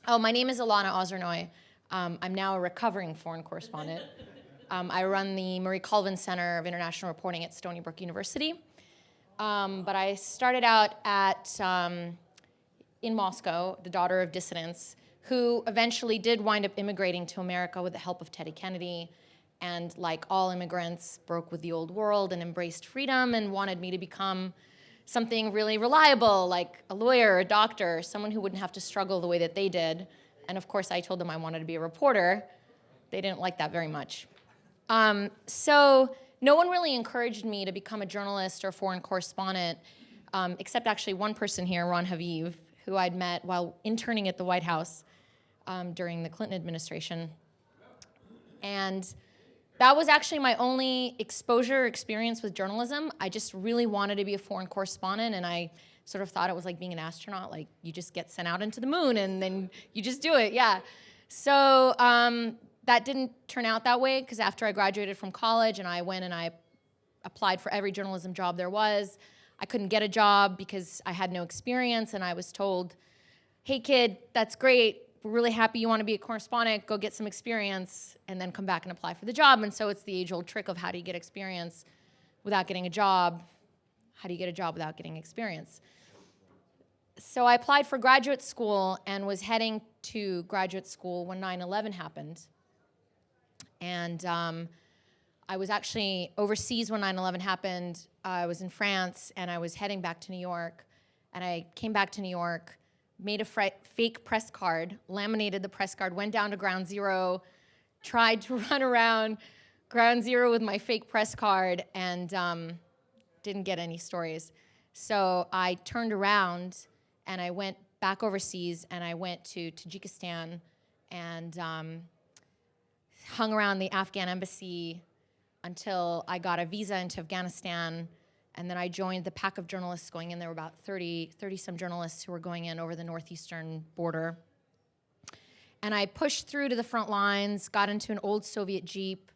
Oh, my name is Ilana Ozernoy. I'm now a recovering foreign correspondent. I run the Marie Colvin Center of International Reporting at Stony Brook University. But I started out in Moscow, the daughter of dissidents, who eventually did wind up immigrating to America with the help of Teddy Kennedy, and like all immigrants, broke with the old world and embraced freedom and wanted me to become something really reliable, like a lawyer, a doctor, someone who wouldn't have to struggle the way that they did. And of course, I told them I wanted to be a reporter. They didn't like that very much. So no one really encouraged me to become a journalist or foreign correspondent, except actually one person here, Ron Haviv, who I'd met while interning at the White House during the Clinton administration. And that was actually my only experience with journalism. I just really wanted to be a foreign correspondent, and I sort of thought it was like being an astronaut, like you just get sent out into the moon and then you just do it, yeah. So that didn't turn out that way, because after I graduated from college and I went and I applied for every journalism job there was, I couldn't get a job because I had no experience, and I was told, hey kid, that's great, we're really happy you want to be a correspondent, go get some experience and then come back and apply for the job. And so it's the age-old trick of how do you get experience without getting a job? How do you get a job without getting experience? So I applied for graduate school and was heading to graduate school when 9/11 happened. And I was actually overseas when 9/11 happened. I was in France and I was heading back to New York. And I came back to New York, made a fake press card, laminated the press card, went down to Ground Zero, tried to run around Ground Zero with my fake press card, and didn't get any stories. So I turned around and I went back overseas, and I went to Tajikistan and hung around the Afghan embassy until I got a visa into Afghanistan. And then I joined the pack of journalists going in. There were about 30-some journalists who were going in over the northeastern border. And I pushed through to the front lines, got into an old Soviet Jeep.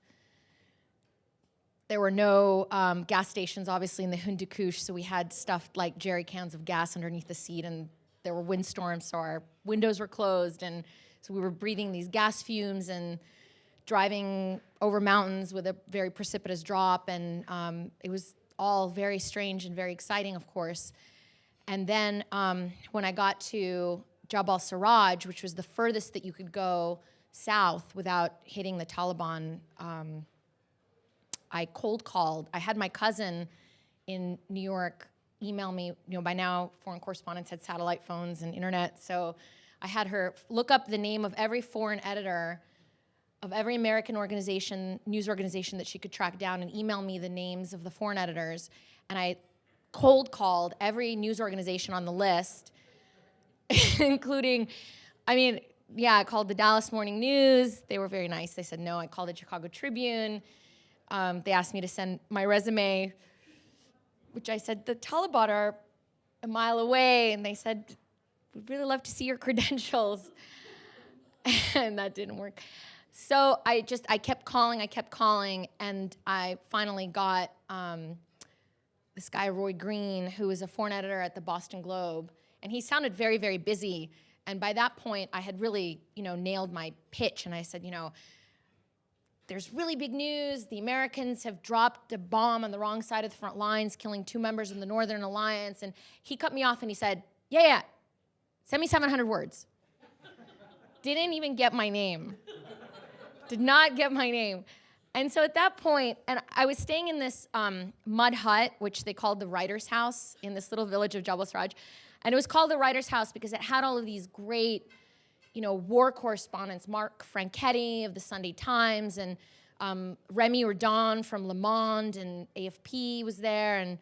There were no gas stations, obviously, in the Hindu Kush, so we had stuffed like jerry cans of gas underneath the seat, and there were windstorms, so our windows were closed, and so we were breathing these gas fumes and driving over mountains with a very precipitous drop, and it was all very strange and very exciting, of course. And then when I got to Jabal Sarraj, which was the furthest that you could go south without hitting the Taliban, I cold called. I had my cousin in New York email me. By now, foreign correspondents had satellite phones and internet, so I had her look up the name of every foreign editor of every American organization, news organization that she could track down, and email me the names of the foreign editors. And I cold called every news organization on the list, including, I called the Dallas Morning News. They were very nice. They said no. I called the Chicago Tribune. They asked me to send my resume, which I said, the Taliban are a mile away. And they said, we'd really love to see your credentials. And that didn't work. So I kept calling, and I finally got this guy, Roy Green, who was a foreign editor at the Boston Globe, and he sounded very, very busy. And by that point, I had really, nailed my pitch, and I said, there's really big news. The Americans have dropped a bomb on the wrong side of the front lines, killing 2 members of the Northern Alliance. And he cut me off, and he said, yeah, send me 700 words. Didn't even get my name. Did not get my name. And so at that point, and I was staying in this mud hut, which they called the writer's house, in this little village of Jabal Sarraj. And it was called the writer's house because it had all of these great, war correspondents, Mark Franchetti of the Sunday Times, and Remy Oudon from Le Monde, and AFP was there, and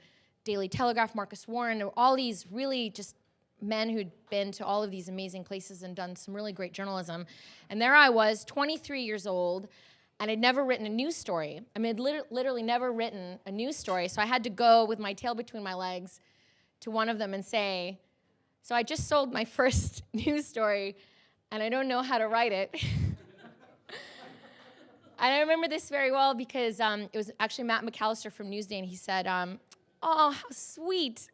Daily Telegraph, Marcus Warren, all these really just men who'd been to all of these amazing places and done some really great journalism. And there I was, 23 years old, and I'd never written a news story. I'd literally never written a news story, so I had to go with my tail between my legs to one of them and say, so I just sold my first news story, and I don't know how to write it. And I remember this very well because it was actually Matt McAllister from Newsday, and he said, oh, how sweet.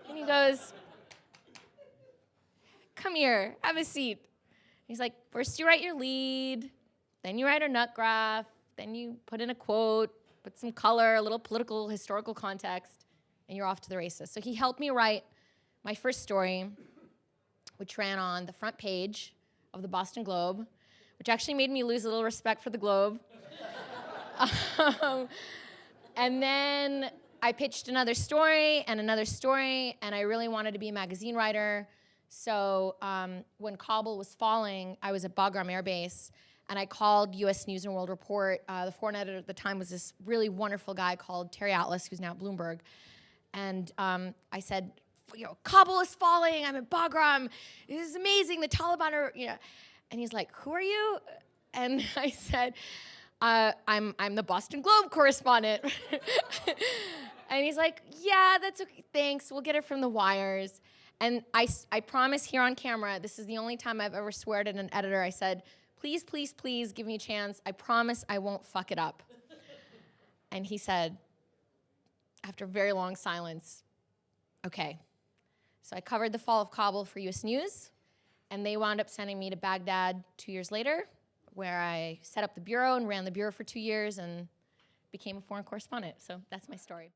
And he goes, come here, have a seat. He's like, first you write your lead, then you write a nut graph, then you put in a quote, put some color, a little political, historical context, and you're off to the races. So he helped me write my first story, which ran on the front page of the Boston Globe, which actually made me lose a little respect for the Globe. And then I pitched another story, and I really wanted to be a magazine writer. So when Kabul was falling, I was at Bagram Air Base, and I called U.S. News and World Report. The foreign editor at the time was this really wonderful guy called Terry Atlas, who's now at Bloomberg. And I said, Kabul is falling, I'm at Bagram, this is amazing, the Taliban are, And he's like, who are you? And I said, I'm the Boston Globe correspondent. And he's like, yeah, that's okay, thanks, we'll get it from the wires. And I promise here on camera, this is the only time I've ever sweared at an editor, I said, please, please, please give me a chance, I promise I won't fuck it up. And he said, after a very long silence, okay. So I covered the fall of Kabul for US News, and they wound up sending me to Baghdad 2 years later, where I set up the bureau and ran the bureau for 2 years and became a foreign correspondent. So that's my story.